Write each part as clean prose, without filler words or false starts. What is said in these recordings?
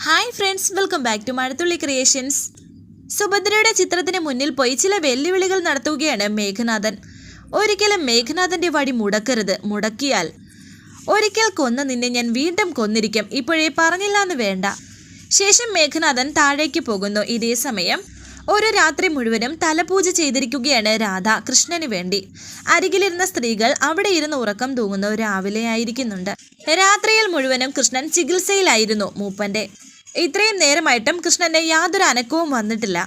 Hi friends, welcome back to Mazhathulli creations. സുഭദ്രയുടെ ചിത്രത്തിന് മുന്നിൽ പോയി ചില വെല്ലുവിളികൾ നടത്തുകയാണ് മേഘനാഥൻ. ഒരിക്കലും മേഘനാഥന്റെ വടി മുടക്കരുത്, മുടക്കിയാൽ ഒരിക്കൽ കൊന്ന നിന്നെ ഞാൻ വീണ്ടും കൊന്നിരിക്കും, ഇപ്പോഴേ പറഞ്ഞില്ല എന്ന് വേണ്ട. ശേഷം മേഘനാഥൻ താഴേക്ക് പോകുന്നു. ഇതേ സമയം ഒരു രാത്രി മുഴുവനും തലപൂജ ചെയ്തിരിക്കുകയാണ് രാധ കൃഷ്ണന് വേണ്ടി. അരികിലിരുന്ന സ്ത്രീകൾ അവിടെ ഇരുന്ന് ഉറക്കം തൂങ്ങുന്നു. രാവിലെ ആയിരിക്കുന്നുണ്ട്. രാത്രിയിൽ മുഴുവനും കൃഷ്ണൻ ചികിത്സയിലായിരുന്നു മൂപ്പന്റെ. ഇത്രയും നേരമായിട്ടും കൃഷ്ണന്റെ യാതൊരു അനക്കവും വന്നിട്ടില്ല.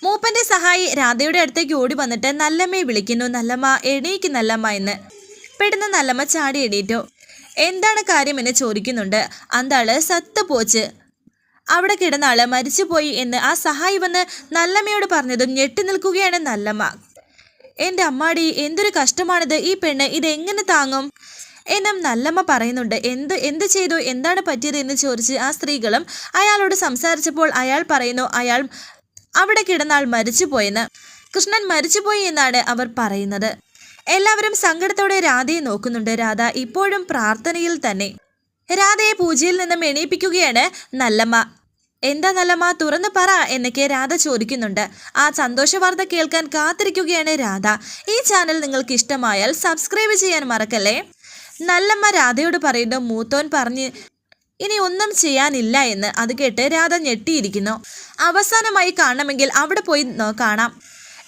മൂപ്പന്റെ സഹായി രാധയുടെ അടുത്തേക്ക് ഓടി വന്നിട്ട് നല്ലമ്മയെ വിളിക്കുന്നു. നല്ലമ്മ, എണീക്ക് നല്ലമ്മ എന്ന്. പെട്ടെന്ന് നല്ലമ്മ ചാടി എണീറ്റു. എന്താണ് കാര്യമെന്ന് ചോദിക്കുന്നുണ്ട്. അന്താള് സത്ത് പോച്ച്, അവിടെ കിടന്നാള് മരിച്ചുപോയി എന്ന് ആ സഹായി വന്ന് നല്ലമ്മയോട് പറഞ്ഞതും ഞെട്ടി നിൽക്കുകയാണ് നല്ലമ്മ. എൻ്റെ അമ്മാടി, എന്തൊരു കഷ്ടമാണിത്, ഈ പെണ്ണ് ഇതെങ്ങനെ താങ്ങും എന്നും നല്ലമ്മ പറയുന്നുണ്ട്. എന്ത് ചെയ്തു, എന്താണ് പറ്റിയത് എന്ന് ചോദിച്ച് ആ സ്ത്രീകളും അയാളോട് സംസാരിച്ചപ്പോൾ അയാൾ പറയുന്നു അയാൾ അവിടെ കിടന്നാൾ മരിച്ചുപോയെന്ന്. കൃഷ്ണൻ മരിച്ചുപോയി എന്നാണ് അവർ പറയുന്നത്. എല്ലാവരും സങ്കടത്തോടെ രാധയെ നോക്കുന്നുണ്ട്. രാധ ഇപ്പോഴും പ്രാർത്ഥനയിൽ തന്നെ. രാധയെ പൂജയിൽ നിന്നും എണീപ്പിക്കുകയാണ് നല്ലമ്മ. എന്താ നല്ലമ്മ, തുറന്നു പറ എന്നൊക്കെ രാധ ചോദിക്കുന്നുണ്ട്. ആ സന്തോഷ വാർത്ത കേൾക്കാൻ കാത്തിരിക്കുകയാണ് രാധ. ഈ ചാനൽ നിങ്ങൾക്ക് ഇഷ്ടമായാൽ സബ്സ്ക്രൈബ് ചെയ്യാൻ മറക്കല്ലേ. നല്ലമ്മ രാധയോട് പറയുന്നു. മൂത്തോൻ പറഞ്ഞ് ഇനി ഒന്നും ചെയ്യാനില്ല എന്ന്. അത് കേട്ട് രാധ ഞെട്ടിയിരിക്കുന്നു. അവസാനമായി കാണണമെങ്കിൽ അവിടെ പോയി കാണാം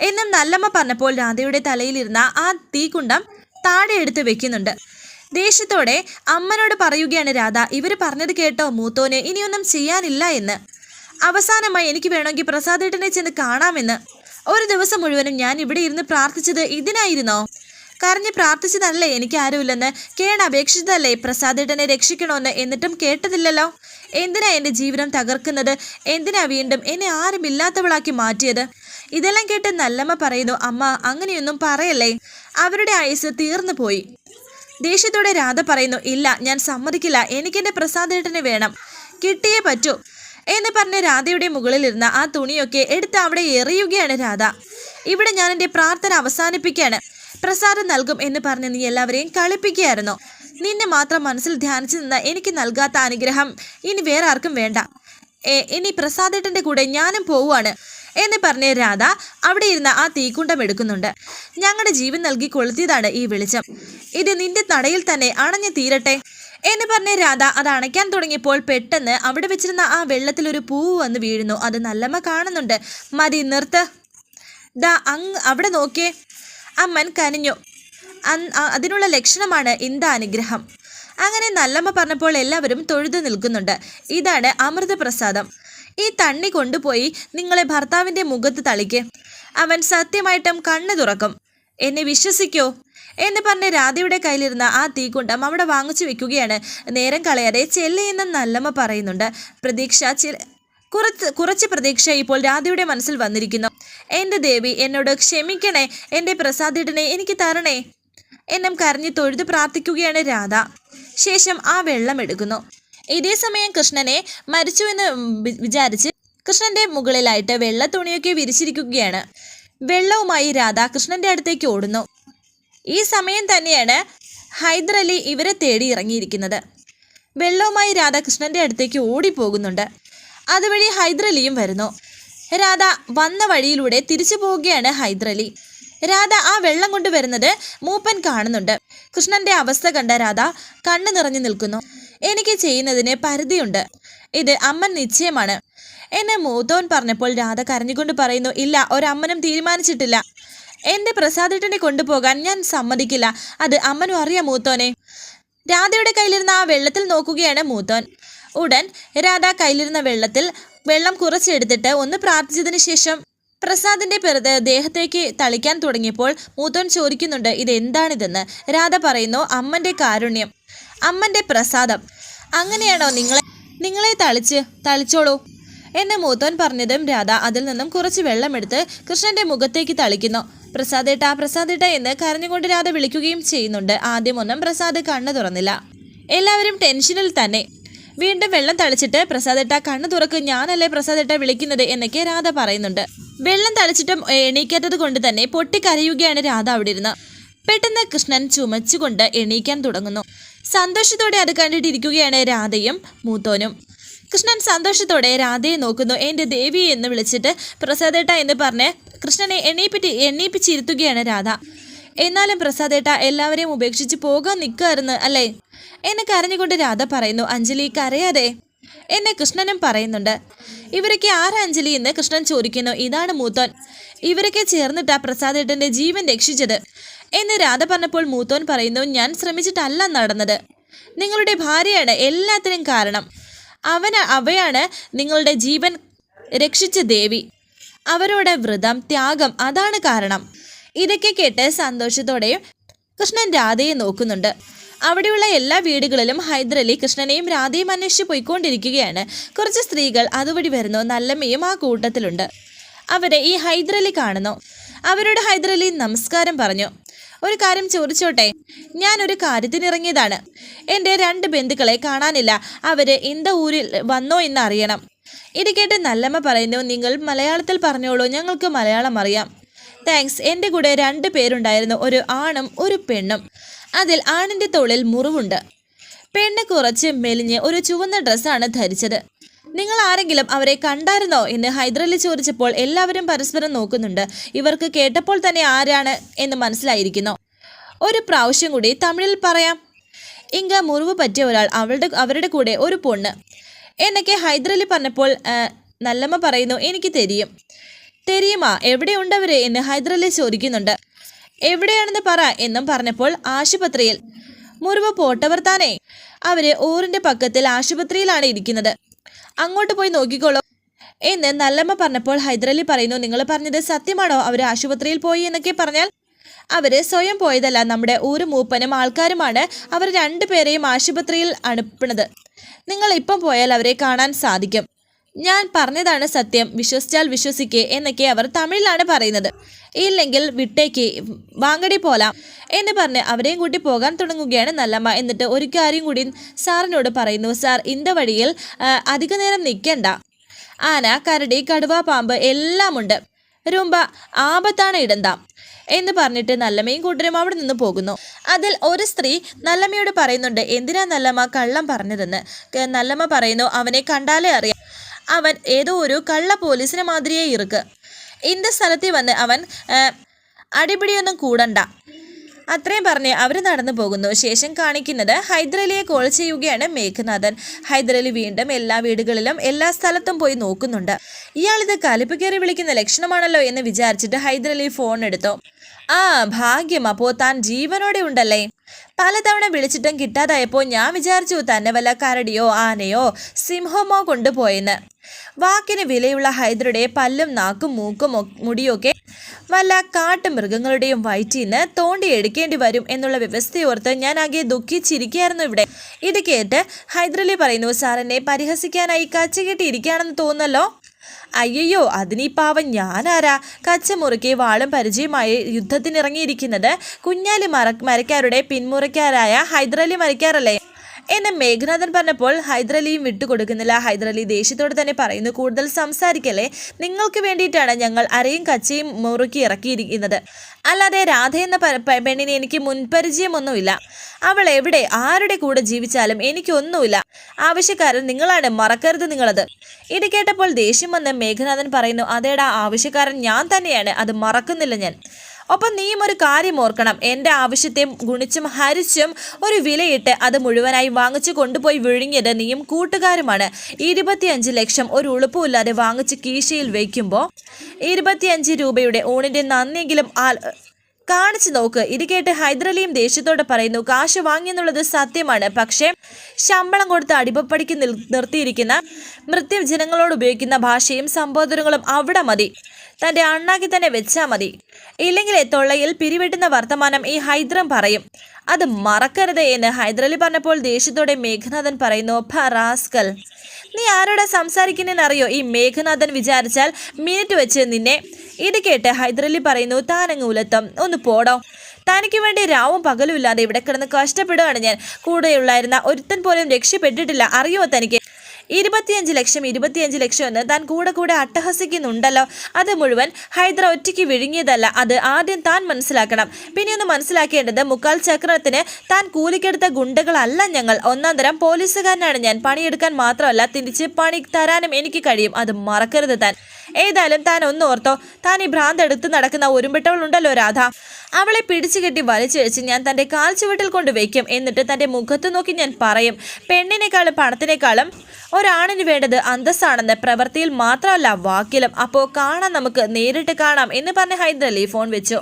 എന്നും നല്ലമ്മ പറഞ്ഞപ്പോൾ രാധയുടെ തലയിലിരുന്ന ആ തീക്കുണ്ടം താഴെ എടുത്ത് വെക്കുന്നുണ്ട്. ദേഷ്യത്തോടെ അമ്മനോട് പറയുകയാണ് രാധ, ഇവർ പറഞ്ഞത് കേട്ടോ മൂത്തോന് ഇനിയൊന്നും ചെയ്യാനില്ല എന്ന്. അവസാനമായി എനിക്ക് വേണമെങ്കിൽ പ്രസാദേട്ടനെ ചെന്ന് കാണാമെന്ന്. ഒരു ദിവസം മുഴുവനും ഞാൻ ഇവിടെ ഇരുന്ന് പ്രാർത്ഥിച്ചത് ഇതിനായിരുന്നോ? കരഞ്ഞ് പ്രാർത്ഥിച്ചതല്ലേ എനിക്ക് ആരുമില്ലെന്ന്, കേണപേക്ഷിച്ചതല്ലേ പ്രസാദേട്ടനെ രക്ഷിക്കണമെന്ന്, എന്നിട്ടും കേട്ടതില്ലല്ലോ. എന്തിനാ എൻ്റെ ജീവിതം തകർക്കുന്നത്? എന്തിനാ വീണ്ടും എന്നെ ആരുമില്ലാത്തവളാക്കി മാറ്റിയത്? ഇതെല്ലാം കേട്ട് നല്ലമ്മ പറയുന്നു. അമ്മ, അങ്ങനെയൊന്നും പറയല്ലേ, അവരുടെ ആയുസ് തീർന്നു പോയി. ദേഷ്യത്തോടെ രാധ പറയുന്നു. ഇല്ല, ഞാൻ സമ്മതിക്കില്ല, എനിക്കെൻ്റെ പ്രസാദേട്ടനെ വേണം, കിട്ടിയേ പറ്റൂ എന്ന് പറഞ്ഞ് രാധയുടെ മുകളിലിരുന്ന ആ തുണിയൊക്കെ എടുത്ത് അവിടെ എറിയുകയാണ് രാധ. ഇവിടെ ഞാൻ എൻ്റെ പ്രാർത്ഥന അവസാനിപ്പിക്കുകയാണ്, പ്രസാദം നൽകും എന്ന് പറഞ്ഞ് നീ എല്ലാവരെയും കളിപ്പിക്കുകയായിരുന്നു. നിന്നെ മാത്രം മനസ്സിൽ ധ്യാനിച്ചു നിന്ന എനിക്ക് നൽകാത്ത അനുഗ്രഹം ഇനി വേറെ ആർക്കും വേണ്ട. ഇനി പ്രസാദേട്ടൻ്റെ കൂടെ ഞാനും പോവുകയാണ് എന്ന് പറഞ്ഞ് രാധ അവിടെ ഇരുന്ന ആ തീക്കുണ്ടം എടുക്കുന്നുണ്ട്. ഞങ്ങളുടെ ജീവൻ നൽകി കൊളുത്തിയതാണ് ഈ വെളിച്ചം, ഇത് നിന്റെ നടയിൽ തന്നെ അണഞ്ഞു തീരട്ടെ എന്ന് പറഞ്ഞ് രാധ അത് അണയ്ക്കാൻ തുടങ്ങിയപ്പോൾ പെട്ടെന്ന് അവിടെ വെച്ചിരുന്ന ആ വെള്ളത്തിൽ ഒരു പൂവ് വന്ന് വീഴുന്നു. അത് നല്ലമ്മ കാണുന്നുണ്ട്. മതി, നിർത്ത്, ദാ അവിടെ നോക്കിയേ. അമ്മൻ കനിഞ്ഞു. അതിനുള്ള ലക്ഷണമാണ് ഇന്ത അനുഗ്രഹം. അങ്ങനെ നല്ലമ്മ പറഞ്ഞപ്പോൾ എല്ലാവരും തൊഴുതു നിൽക്കുന്നുണ്ട്. ഇതാണ് അമൃതപ്രസാദം. ഈ തണ്ണി കൊണ്ടുപോയി നിങ്ങളെ ഭർത്താവിൻ്റെ മുഖത്ത് തളിക്ക്, അവൻ സത്യമായിട്ടും കണ്ണു തുറക്കും, എന്നെ വിശ്വസിക്കോ എന്ന് പറഞ്ഞ് രാധയുടെ കയ്യിലിരുന്ന ആ തീക്കുണ്ടം അവിടെ വാങ്ങിച്ചു വെക്കുകയാണ്. നേരം കളയാതെ ചെല്ലിയെന്നും നല്ലമ്മ പറയുന്നുണ്ട്. കുറച്ച് പ്രതീക്ഷ ഇപ്പോൾ രാധയുടെ മനസ്സിൽ വന്നിരിക്കുന്നു. എൻ്റെ ദേവി, എന്നോട് ക്ഷമിക്കണേ, എൻ്റെ പ്രസാദേട്ടനെ എനിക്ക് തരണേ എന്നും കരഞ്ഞ് തൊഴുത് പ്രാർത്ഥിക്കുകയാണ് രാധ. ശേഷം ആ വെള്ളം എടുക്കുന്നു. ഇതേ സമയം കൃഷ്ണനെ മരിച്ചുവെന്ന് വിചാരിച്ച് കൃഷ്ണന്റെ മുകളിലായിട്ട് വെള്ള തുണിയൊക്കെ വിരിച്ചിരിക്കുകയാണ്. വെള്ളവുമായി രാധ കൃഷ്ണന്റെ അടുത്തേക്ക് ഓടുന്നു. ഈ സമയം തന്നെയാണ് ഹൈദരലി ഇവരെ തേടി ഇറങ്ങിയിരിക്കുന്നത്. വെള്ളവുമായി രാധ കൃഷ്ണന്റെ അടുത്തേക്ക് ഓടിപ്പോകുന്നുണ്ട്. അതുവഴി ഹൈദരലിയും വരുന്നു. രാധ വന്ന വഴിയിലൂടെ തിരിച്ചു പോവുകയാണ് ഹൈദരലി. രാധ ആ വെള്ളം കൊണ്ടുവരുന്നത് മൂപ്പൻ കാണുന്നുണ്ട്. കൃഷ്ണന്റെ അവസ്ഥ കണ്ട രാധ കണ്ണു നിറഞ്ഞു നിൽക്കുന്നു. എനിക്ക് ചെയ്യുന്നതിന് പരിധിയുണ്ട്, ഇത് അമ്മൻ നിശ്ചയമാണ് എന്ന് മൂത്തോൻ പറഞ്ഞപ്പോൾ രാധ കരഞ്ഞുകൊണ്ട് പറയുന്നു. ഇല്ല, ഒരമ്മനും തീരുമാനിച്ചിട്ടില്ല. എൻ്റെ പ്രസാദേട്ടനെ കൊണ്ടുപോകാൻ ഞാൻ സമ്മതിക്കില്ല, അത് അമ്മനും അറിയാം മൂത്തോനെ. രാധയുടെ കയ്യിലിരുന്ന ആ വെള്ളത്തിൽ നോക്കുകയാണ് മൂത്തോൻ. ഉടൻ രാധ കയ്യിലിരുന്ന വെള്ളം കുറച്ചെടുത്തിട്ട് ഒന്ന് പ്രാർത്ഥിച്ചതിന് ശേഷം പ്രസാദിന്റെ ദേഹത്തേക്ക് തളിക്കാൻ തുടങ്ങിയപ്പോൾ മൂത്തോൻ ചോദിക്കുന്നുണ്ട്, ഇതെന്താണിതെന്ന്. രാധ പറയുന്നു, അമ്മന്റെ കാരുണ്യം, അമ്മന്റെ പ്രസാദം. അങ്ങനെയാണോ നിങ്ങളെ തളിച്ചോളൂ എന്ന് മൂത്തോൻ പറഞ്ഞതും രാധ അതിൽ നിന്നും കുറച്ച് വെള്ളമെടുത്ത് കൃഷ്ണന്റെ മുഖത്തേക്ക് തളിക്കുന്നു. പ്രസാദേട്ട എന്ന് കരഞ്ഞുകൊണ്ട് രാധ വിളിക്കുകയും ചെയ്യുന്നുണ്ട്. ആദ്യമൊന്നും പ്രസാദ് കണ്ണു തുറന്നില്ല. എല്ലാവരും ടെൻഷനിൽ തന്നെ. വീണ്ടും വെള്ളം തളിച്ചിട്ട് പ്രസാദേട്ട കണ്ണു തുറക്ക്, ഞാനല്ലേ പ്രസാദേട്ട വിളിക്കുന്നത് എന്നൊക്കെ രാധ പറയുന്നുണ്ട്. വെള്ളം തളിച്ചിട്ടും എണീക്കാത്തത് കൊണ്ട് തന്നെ പൊട്ടിക്കരയുകയാണ് രാധ അവിടെ ഇരുന്ന്. പെട്ടെന്ന് കൃഷ്ണൻ ചുമച്ചുകൊണ്ട് എണീക്കാൻ തുടങ്ങുന്നു. സന്തോഷത്തോടെ അത് കണ്ടിട്ടിരിക്കുകയാണ് രാധയും മൂത്തോനും. കൃഷ്ണൻ സന്തോഷത്തോടെ രാധയെ നോക്കുന്നു. എൻ്റെ ദേവി എന്ന് വിളിച്ചിട്ട് പ്രസാദേട്ട എന്ന് പറഞ്ഞ് കൃഷ്ണനെ എണ്ണീപ്പിച്ചിരുത്തുകയാണ് രാധ. എന്നാലും പ്രസാദേട്ട എല്ലാവരെയും ഉപേക്ഷിച്ച് പോകാൻ നിൽക്കായിരുന്നു അല്ലേ എന്നെ കരഞ്ഞുകൊണ്ട് രാധ പറയുന്നു. അഞ്ജലി കരയാതെ എന്നെ കൃഷ്ണനും പറയുന്നുണ്ട്. ഇവരൊക്കെ ആരാ അഞ്ജലി എന്ന് കൃഷ്ണൻ ചോദിക്കുന്നു. ഇതാണ് മൂത്തോൻ. ഇവരൊക്കെ ചേർന്നിട്ടാ പ്രസാദേട്ടൻ്റെ ജീവൻ രക്ഷിച്ചത് എന്ന് രാധ പറഞ്ഞപ്പോൾ മൂത്തോൻ പറയുന്നു. ഞാൻ ശ്രമിച്ചിട്ടല്ല നടന്നത്. നിങ്ങളുടെ ഭാര്യയാണ് എല്ലാത്തിനും കാരണം. അവയാണ് നിങ്ങളുടെ ജീവൻ രക്ഷിച്ച ദേവി. അവരുടെ വ്രതം ത്യാഗം അതാണ് കാരണം. ഇതൊക്കെ കേട്ട് സന്തോഷത്തോടെ കൃഷ്ണൻ രാധയെ നോക്കുന്നുണ്ട്. അവിടെയുള്ള എല്ലാ വീടുകളിലും ഹൈദരലി കൃഷ്ണനെയും രാധയും അന്വേഷിച്ച് പോയിക്കൊണ്ടിരിക്കുകയാണ്. കുറച്ച് സ്ത്രീകൾ അതുവഴി വരുന്നു. നല്ലമ്മയും ആ കൂട്ടത്തിലുണ്ട്. അവരെ ഈ ഹൈദരലി കാണുന്നു. അവരോട് ഹൈദരലി നമസ്കാരം പറഞ്ഞു. ഒരു കാര്യം ചോദിച്ചോട്ടെ? ഞാനൊരു കാര്യത്തിനിറങ്ങിയതാണ്. എൻ്റെ 2 ബന്ധുക്കളെ കാണാനില്ല. അവര് ഇന്ത ഊരിൽ വന്നോ എന്ന് അറിയണം. ഇത് കേട്ട് നല്ലമ്മ പറയുന്നു. നിങ്ങൾ മലയാളത്തിൽ പറഞ്ഞോളൂ, ഞങ്ങൾക്ക് മലയാളം അറിയാം. താങ്ക്സ്. എൻ്റെ കൂടെ 2 പേരുണ്ടായിരുന്നു. ഒരു ആണും ഒരു പെണ്ണും. അതിൽ ആണിൻ്റെ തോളിൽ മുറിവുണ്ട്. പെണ്ണ് കുറച്ച് മെലിഞ്ഞ് ഒരു ചുവന്ന ഡ്രസ്സാണ് ധരിച്ചത്. നിങ്ങൾ ആരെങ്കിലും അവരെ കണ്ടായിരുന്നോ എന്ന് ഹൈദരലി ചോദിച്ചപ്പോൾ എല്ലാവരും പരസ്പരം നോക്കുന്നുണ്ട്. ഇവർക്ക് കേട്ടപ്പോൾ തന്നെ ആരാണ് എന്ന് മനസ്സിലായിരിക്കുന്നു. ഒരു പ്രാവശ്യം കൂടി തമിഴിൽ പറയാം. ഇങ്ക മുറിവ് പറ്റിയ ഒരാൾ, അവരുടെ കൂടെ ഒരു പൊണ്ണ് എന്നൊക്കെ ഹൈദരലി പറഞ്ഞപ്പോൾ നല്ലമ്മ പറയുന്നു. എനിക്ക് തെരിയുമാ? എവിടെയുണ്ടവര് എന്ന് ഹൈദരലി ചോദിക്കുന്നുണ്ട്. എവിടെയാണെന്ന് പറ എന്നും പറഞ്ഞപ്പോൾ ആശുപത്രിയിൽ. മുറിവ് പോട്ടവർ താനേ. അവര് ഊറിന്റെ പക്കത്തിൽ ആശുപത്രിയിലാണ് ഇരിക്കുന്നത്. അങ്ങോട്ട് പോയി നോക്കിക്കോളൂ എന്ന് നല്ലമ്മ പറഞ്ഞപ്പോൾ ഹൈദരലി പറയുന്നു. നിങ്ങൾ പറഞ്ഞത് സത്യമാണോ? അവർ ആശുപത്രിയിൽ പോയി എന്നൊക്കെ പറഞ്ഞാൽ അവര് സ്വയം പോയതല്ല. നമ്മുടെ ഊര് മൂപ്പനും ആൾക്കാരുമാണ് അവർ 2 പേരെയും ആശുപത്രിയിൽ അനുപ്പുന്നത്. നിങ്ങൾ ഇപ്പം പോയാൽ അവരെ കാണാൻ സാധിക്കും. ഞാൻ പറഞ്ഞതാണ് സത്യം. വിശ്വസിച്ചാൽ വിശ്വസിക്കേ എന്നൊക്കെ അവർ തമിഴിലാണ് പറയുന്നത്. ഇല്ലെങ്കിൽ വിട്ടേക്ക്, വാങ്ങടി പോലാം എന്ന് പറഞ്ഞ് അവരെയും കൂട്ടി പോകാൻ തുടങ്ങുകയാണ് നല്ലമ്മ. എന്നിട്ട് ഒരു കാര്യം കൂടി സാറിനോട് പറയുന്നു. സാർ, ഇന്ത വഴിയിൽ അധിക നേരം നിൽക്കണ്ട. ആന, കരടി, കടുവ, പാമ്പ് എല്ലാം ഉണ്ട്. രൂപ ആപത്താണ് ഇടന്താം എന്ന് പറഞ്ഞിട്ട് നല്ലമ്മയും കൂട്ടരും അവിടെ നിന്ന് പോകുന്നു. അതിൽ ഒരു സ്ത്രീ നല്ലമ്മയോട് പറയുന്നുണ്ട്. എന്തിനാ നല്ലമ്മ കള്ളം പറഞ്ഞതെന്ന്. നല്ലമ്മ പറയുന്നു. അവനെ കണ്ടാലേ അറിയാം. അവൻ ഏതോ ഒരു കള്ള പോലീസിനെ മാതിരിയേ ഇറുക്ക്. ഇന്ത സ്ഥലത്തിൽ വന്ന് അവൻ അടിപിടിയൊന്നും കൂടണ്ട. അത്രയും പറഞ്ഞ് അവർ നടന്നു പോകുന്നു. ശേഷം കാണിക്കുന്നത് ഹൈദരലിയെ കോൾ ചെയ്യുകയാണ് മേഘനാഥൻ. ഹൈദരലി വീണ്ടും എല്ലാ വീടുകളിലും എല്ലാ സ്ഥലത്തും പോയി നോക്കുന്നുണ്ട്. ഇയാളിത് കലിപ്പ് കയറി വിളിക്കുന്ന ലക്ഷണമാണല്ലോ എന്ന് വിചാരിച്ചിട്ട് ഹൈദരലി ഫോൺ എടുത്തു. ആ ഭാഗ്യം, അപ്പോൾ താൻ ജീവനോടെ ഉണ്ടല്ലേ. പലതവണ വിളിച്ചിട്ടും കിട്ടാതായപ്പോൾ ഞാൻ വിചാരിച്ചു തന്നെ വല്ല കരടിയോ ആനയോ സിംഹമോ കൊണ്ടുപോയെന്ന്. വാക്കിന് വിലയുള്ള ഹൈദരുടെ പല്ലും നാക്കും മൂക്കും മുടിയൊക്കെ വല്ല കാട്ടുമൃഗങ്ങളുടെയും വയറ്റിന്ന് തോണ്ടി എടുക്കേണ്ടി വരും എന്നുള്ള വ്യവസ്ഥയോർത്ത് ഞാൻ ആകെ ദുഃഖിച്ചിരിക്കുകയായിരുന്നു ഇവിടെ. ഇത് കേട്ട് ഹൈദരലി പറയുന്നു. സാറിനെ പരിഹസിക്കാനായി കച്ചകെട്ടിയിരിക്കുകയാണെന്ന് തോന്നുന്നല്ലോ. അയ്യോ, അതിനീ പാവം ഞാനാരാ? കച്ചമുറുക്കി വാളും പരിചയമായി യുദ്ധത്തിനിറങ്ങിയിരിക്കുന്നത് കുഞ്ഞാലി മരക്കാരുടെ പിന്മുറക്കാരായ ഹൈദരലി മരക്കാരല്ലേ എന്ന് മേഘനാഥൻ പറഞ്ഞപ്പോൾ ഹൈദരലിയും വിട്ടുകൊടുക്കുന്നില്ല. ഹൈദരലി ദേഷ്യത്തോടെ തന്നെ പറയുന്നു. കൂടുതൽ സംസാരിക്കല്ലേ. നിങ്ങൾക്ക് വേണ്ടിയിട്ടാണ് ഞങ്ങൾ അരയും കച്ചയും മുറുക്കി ഇറക്കിയിരിക്കുന്നത്. അല്ലാതെ രാധ എന്ന പെണ്ണിനെ എനിക്ക് മുൻപരിചയമൊന്നുമില്ല. അവൾ എവിടെ ആരുടെ കൂടെ ജീവിച്ചാലും എനിക്കൊന്നുമില്ല. ആവശ്യക്കാരൻ നിങ്ങളാണ്, മറക്കരുത് നിങ്ങളത്. ഇത് കേട്ടപ്പോൾ ദേഷ്യം വന്ന് മേഘനാഥൻ പറയുന്നു. അതേടാ, ആവശ്യക്കാരൻ ഞാൻ തന്നെയാണ്, അത് മറക്കുന്നില്ല ഞാൻ. ഒപ്പം നീയും ഒരു കാര്യം ഓർക്കണം. എൻ്റെ ആവശ്യത്തെ ഗുണിച്ചും ഹരിച്ചും ഒരു വിലയിട്ട് അത് മുഴുവനായി വാങ്ങിച്ചു കൊണ്ടുപോയി വിഴുങ്ങിയത് നീയും കൂട്ടുകാരുമാണ്. 25 ലക്ഷം ഒരു ഉളുപ്പുമില്ലാതെ വാങ്ങിച്ച് കീശയിൽ വയ്ക്കുമ്പോൾ 25 രൂപയുടെ ഊണിൻ്റെ നന്ദിയെങ്കിലും കാണിച്ചു നോക്ക്. ഇത് കേട്ട് ഹൈദരലിയും ദേഷ്യത്തോടെ പറയുന്നു. കാശ് വാങ്ങിയെന്നുള്ളത് സത്യമാണ്. പക്ഷേ ശമ്പളം കൊടുത്ത് അടിപ്പപ്പടിക്ക് നിർത്തിയിരിക്കുന്ന മൃത്യം ജനങ്ങളോട് ഉപയോഗിക്കുന്ന ഭാഷയും സംബോധനങ്ങളും അവിടെ മതി. തൻ്റെ അണ്ണാക്കി തന്നെ വെച്ചാൽ മതി. ഇല്ലെങ്കിൽ തൊള്ളയിൽ പിരിവെട്ടുന്ന വർത്തമാനം ഈ ഹൈദരം പറയും. അത് മറക്കരുത് എന്ന് ഹൈദരലി പറഞ്ഞപ്പോൾ ദേഷ്യത്തോടെ മേഘനാഥൻ പറയുന്നു. റാസ്കൽ, നീ ആരോടാ സംസാരിക്കുന്നതെന്നറിയോ? ഈ മേഘനാഥൻ വിചാരിച്ചാൽ മിനിറ്റ് വെച്ച് നിന്നെ. ഇത് കേട്ട് ഹൈദരലി പറയുന്നു. താനങ്ങ് ഉലത്തം, ഒന്ന് പോടോ. തനിക്ക് വേണ്ടി രാവും പകലും ഇല്ലാതെ ഇവിടെ കിടന്ന് കഷ്ടപ്പെടുകയാണ് ഞാൻ. കൂടെയുള്ളായിരുന്ന ഒരുത്തൻ പോലും രക്ഷപ്പെട്ടിട്ടില്ല, അറിയോ തനിക്ക്? 25 ലക്ഷം എന്ന് താൻ കൂടെ കൂടെ അട്ടഹസിക്കുന്നുണ്ടല്ലോ. അത് മുഴുവൻ ഹൈദർ ഒറ്റയ്ക്ക് വിഴുങ്ങിയതല്ല. അത് ആദ്യം താൻ മനസ്സിലാക്കണം. പിന്നെ ഒന്ന് മനസ്സിലാക്കേണ്ടത്, മുക്കാൽ ചക്രത്തിന് താൻ കൂലിക്കെടുത്ത ഗുണ്ടകളല്ല ഞങ്ങൾ. ഒന്നാം തരം പോലീസുകാരനാണ് ഞാൻ. പണിയെടുക്കാൻ മാത്രമല്ല, തിരിച്ച് പണി തരാനും എനിക്ക് കഴിയും. അത് മറക്കരുത് താൻ. ഏതായാലും താൻ ഒന്ന് ഓർത്തോ, താൻ ഈ ഭ്രാന്ത് എടുത്ത് നടക്കുന്ന ഉരുമ്പിട്ടവളുണ്ടല്ലോ രാധ, അവളെ പിടിച്ചു കെട്ടി വലിച്ചഴിച്ച് ഞാൻ തൻ്റെ കാൽ ചുവട്ടിൽ കൊണ്ട് വയ്ക്കും. എന്നിട്ട് തൻ്റെ മുഖത്ത് നോക്കി ഞാൻ പറയും, പെണ്ണിനേക്കാളും പണത്തിനേക്കാളും ഒരാണിന് വേണ്ടത് അന്തസ്സാണെന്ന്. പ്രവൃത്തിയിൽ മാത്രമല്ല, വാക്കിലും. അപ്പോൾ കാണാം, നമുക്ക് നേരിട്ട് കാണാം എന്ന് പറഞ്ഞ് ഹൈദർ അലി ഫോൺ വെച്ചു.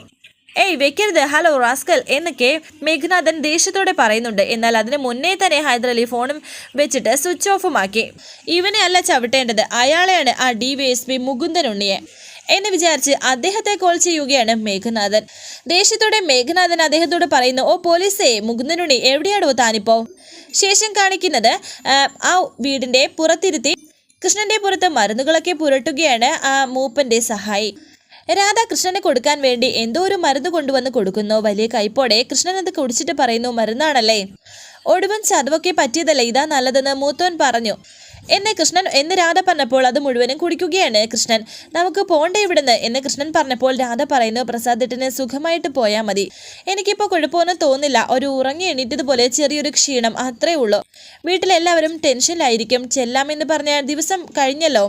ഏയ് വെക്കരുത്, ഹലോ റാസ്കൽ എന്നൊക്കെ മേഘനാഥൻ ദേഷ്യത്തോടെ പറയുന്നുണ്ട്. എന്നാൽ അതിന് മുന്നേ തന്നെ ഹൈദർ അലി ഫോണും വെച്ചിട്ട് സ്വിച്ച് ഓഫുമാക്കി. ഇവനെ അല്ല ചവിട്ടേണ്ടത്, അയാളെയാണ്, ആ DYSP മുകുന്ദൻ ഉണ്ണിയെ എന്ന് വിചാരിച്ച് അദ്ദേഹത്തെ കോൾ ചെയ്യുകയാണ് മേഘനാഥൻ. ദേഷ്യത്തോടെ മേഘനാഥൻ അദ്ദേഹത്തോട് പറയുന്നു, ഓ പോലീസേ, മുകുന്ദനുണ്ണി എവിടെയാണോ താനിപ്പോ? ശേഷം കാണിക്കുന്നത് ആ വീടിന്റെ പുറത്തിരുത്തി കൃഷ്ണന്റെ പുറത്ത് മരുന്നുകളൊക്കെ പുരട്ടുകയാണ് ആ മൂപ്പന്റെ സഹായി. രാധ കൃഷ്ണന് കൊടുക്കാൻ വേണ്ടി എന്തോ ഒരു മരുന്ന് കൊണ്ടുവന്ന് കൊടുക്കുന്നു. വലിയ കൈപ്പോടെ കൃഷ്ണൻ അത് കുടിച്ചിട്ട് പറയുന്നു, മരുന്നാണല്ലേ, ഒടുവൻ ചതവൊക്കെ പറ്റിയതല്ലേ, ഇതാ നല്ലതെന്ന് മൂത്തോൻ പറഞ്ഞു. എന്ന് രാധ പറഞ്ഞപ്പോൾ അത് മുഴുവനും കുടിക്കുകയാണ് കൃഷ്ണൻ. നമുക്ക് പോണ്ടേ ഇവിടുന്ന് എന്ന് കൃഷ്ണൻ പറഞ്ഞപ്പോൾ രാധ പറയുന്നു, പ്രസാദേട്ടന് സുഖമായിട്ട് പോയാൽ മതി. എനിക്കിപ്പോൾ കുഴപ്പമൊന്നും തോന്നില്ല. ഒരു ഉറങ്ങി എണീറ്റതുപോലെ ചെറിയൊരു ക്ഷീണം, അത്രേ ഉള്ളൂ. വീട്ടിലെല്ലാവരും ടെൻഷനിലായിരിക്കും. ചെല്ലാമെന്ന് പറഞ്ഞ ദിവസം കഴിഞ്ഞല്ലോ.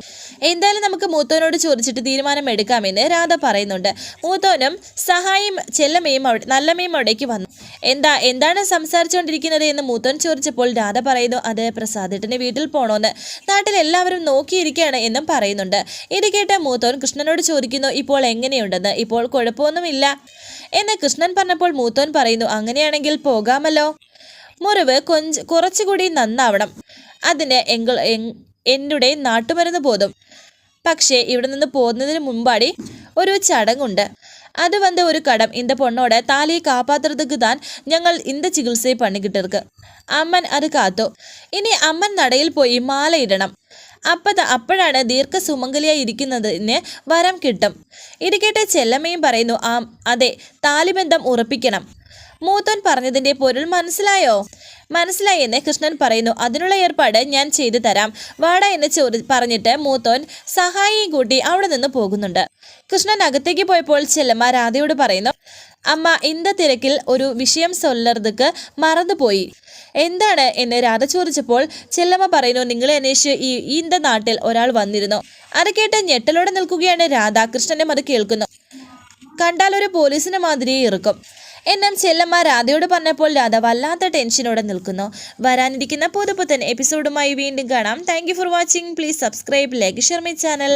എന്തായാലും നമുക്ക് മൂത്തോനോട് ചോദിച്ചിട്ട് തീരുമാനം എടുക്കാമെന്ന് രാധ പറയുന്നുണ്ട്. മൂത്തോനും സഹായിയും ചെല്ലമ്മയും നല്ലമ്മയും അവിടേക്ക് വന്നു. എന്താണ് സംസാരിച്ചുകൊണ്ടിരിക്കുന്നത് എന്ന് മൂത്തോൻ ചോദിച്ചപ്പോൾ രാധ പറയുന്നു, അത് പ്രസാദേട്ടന് വീട്ടിൽ പോണോന്ന്, നാട്ടിൽ എല്ലാവരും നോക്കിയിരിക്കുകയാണ് എന്നും പറയുന്നുണ്ട്. ഇത് കേട്ട മൂത്തോൻ കൃഷ്ണനോട് ചോദിക്കുന്നു, ഇപ്പോൾ എങ്ങനെയുണ്ടെന്ന്. ഇപ്പോൾ കുഴപ്പമൊന്നുമില്ല എന്ന് കൃഷ്ണൻ പറഞ്ഞപ്പോൾ മൂത്തോൻ പറയുന്നു, അങ്ങനെയാണെങ്കിൽ പോകാമല്ലോ. മുറിവ് കുറച്ചുകൂടി നന്നാവണം. അതിന് എന്നുടെ നാട്ടുമരുന്ന് പോതും. പക്ഷേ ഇവിടെ നിന്ന് പോകുന്നതിന് മുമ്പാടി ഒരു ചടങ്ങുണ്ട്. அது வந்து ஒரு கடம். இந்த பொண்ணோட தாலியை காப்பாத்துறதுக்கு தான் ഞങ്ങൾ இந்த ചികിത്സയെ പണികിട്ടിർക്ക്. അമ്മൻ അത് കാത്തു. ഇനി അമ്മൻ നടയിൽ പോയി മാലയിടണം. അപ്പോഴാണ് ദീർഘ സുമംഗലിയായി ഇരിക്കുന്നതിന് വരം കിട്ടും. ഇത് കേട്ട് ചെല്ലമ്മയും പറയുന്നു, അതെ, താലിബന്ധം ഉറപ്പിക്കണം. മൂത്തോൻ പറഞ്ഞതിൻ്റെ പൊരുൾ മനസ്സിലായി എന്ന് കൃഷ്ണൻ പറയുന്നു. അതിനുള്ള ഏർപ്പാട് ഞാൻ ചെയ്തു തരാം, വാട എന്ന് പറഞ്ഞിട്ട് മൂത്തോൻ സഹായിയും കൂട്ടി അവിടെ നിന്ന് പോകുന്നുണ്ട്. കൃഷ്ണൻ അകത്തേക്ക് പോയപ്പോൾ ചെല്ലമ്മ രാധയോട് പറയുന്നു, അമ്മ ഇന്ത തിരക്കിൽ ഒരു വിഷയം സൊല്ലർദക്ക് മറന്നുപോയി. എന്താണ് എന്ന് രാധ ചോദിച്ചപ്പോൾ ചെല്ലമ്മ പറയുന്നു, നിങ്ങളെ അന്വേഷിച്ച് ഇന്ത നാട്ടിൽ ഒരാൾ വന്നിരുന്നു. അത് കേട്ട് ഞെട്ടലോടെ നിൽക്കുകയാണ് രാധ. കൃഷ്ണനും അത് കേൾക്കുന്നു. കണ്ടാൽ ഒരു പോലീസിനെ മാതിരിയെ ഇറക്കും. എന്നാൽ ചെല്ലമ്മ രാധയോട് പറഞ്ഞപ്പോൾ രാധ വല്ലാത്ത ടെൻഷനോടെ നിൽക്കുന്നു. വരാനിരിക്കുന്ന പുതുപുത്തൻ എപ്പിസോഡുമായി വീണ്ടും കാണാം. Thank you for watching. Please subscribe, like, share my channel.